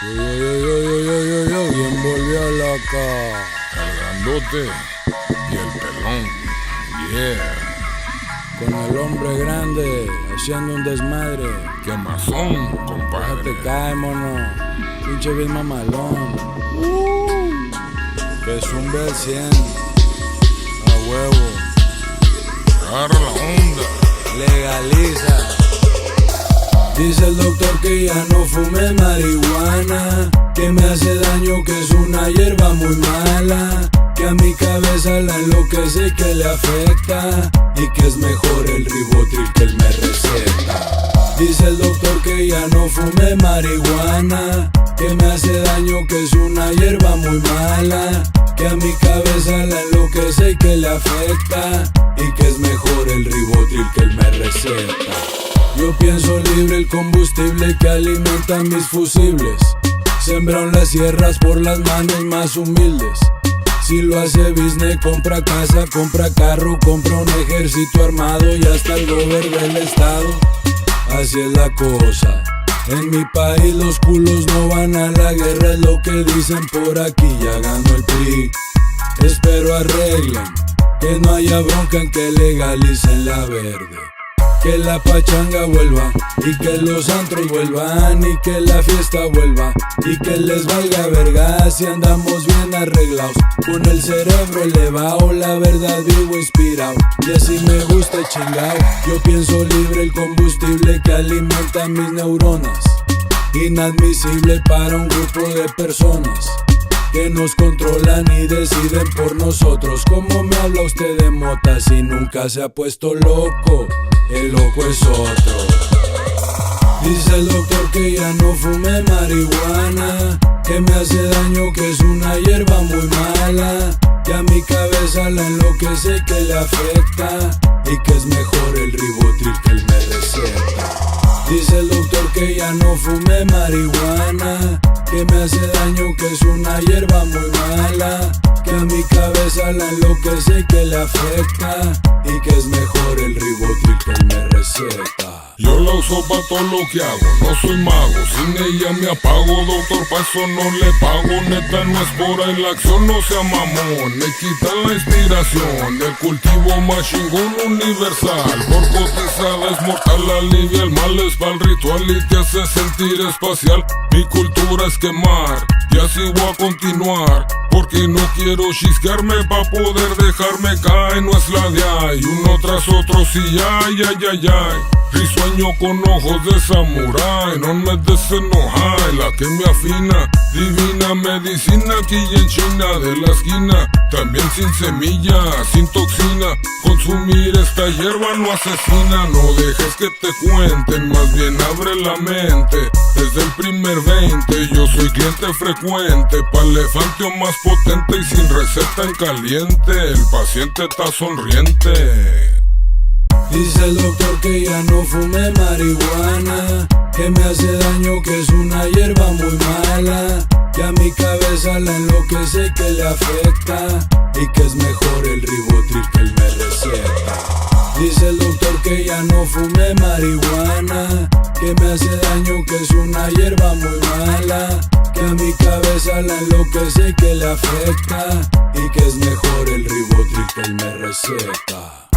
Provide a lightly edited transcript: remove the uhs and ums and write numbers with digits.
¿Quién volvió loco? El grandote y el pelón, yeah. Con el hombre grande haciendo un desmadre. ¿Qué más son, compadre? Déjate caer, mono. Pinche bien mamalón. Que es un bel 100. A huevo. Agarra la onda. Legaliza. Dice el doctor que ya no fume marihuana, que me hace daño, que es una hierba muy mala, que a mi cabeza la enloquece y que le afecta, y que es mejor el Ribotril que él me receta. Dice el doctor que ya no fume marihuana, que me hace daño, que es una hierba muy mala, que a mi cabeza la enloquece y que le afecta, y que es mejor el Ribotril que él me receta. Yo pienso libre, el combustible que alimenta mis fusibles. Sembrado en las sierras por las manos más humildes. Si lo hace business, compra casa, compra carro, compra un ejército armado y hasta el gobierno del estado. Así es la cosa. En mi país los culos no van a la guerra, es lo que dicen por aquí, ya ganó el PRI. Espero arreglen, que no haya bronca en que legalicen la verde. Que la pachanga vuelva y que los antros vuelvan y que la fiesta vuelva y que les valga verga si andamos bien arreglados, con el cerebro elevado, la verdad vivo inspirado y así me gusta chingao. Yo pienso libre, el combustible que alimenta mis neuronas, inadmisible para un grupo de personas que nos controlan y deciden por nosotros. ¿Cómo me habla usted de mota si nunca se ha puesto loco? El loco es otro. Dice el doctor que ya no fume marihuana, que me hace daño, que es una hierba muy mala, que a mi cabeza la enloquece y que le afecta, y que es mejor el Ribotril que él me receta. Dice el doctor que ya no fume marihuana, que me hace daño, que es una hierba muy mala, que a mi cabeza la enloquece y que le afecta, y que es mejor el Ribotril que él me receta. Yo la uso pa' todo lo que hago, no soy mago, sin ella me apago, doctor, pa' eso no le pago, neta no es por ahí la acción, no sea mamón, me quitan la inspiración, el cultivo más chingón universal, por cotizada es mortal, alivia el mal, es pa'l ritual y te hace sentir espacial, mi cultura es quemar, y así voy a continuar, porque no quiero chisquearme pa' poder dejarme caer, no es la de ahí, uno tras otro, sí, ay, ay, ay, ay. Risueño con ojos de samurái, no me desenojáis, la que me afina, divina medicina aquí en China de la esquina, también sin semillas, sin toxina, consumir esta hierba no asesina, no dejes que te cuenten, más bien abre la mente, desde el primer 20 yo soy cliente frecuente, pa' elefante o más potente y sin receta en caliente, el paciente está sonriente. Dice el doctor que ya no fume marihuana, que me hace daño, que es una hierba muy mala, que a mi cabeza la enloquece y que le afecta, y que es mejor el Ribotril que él me receta. Dice el doctor que ya no fume marihuana, que me hace daño, que es una hierba muy mala, que a mi cabeza la enloquece y que le afecta, y que es mejor el Ribotril que él me receta.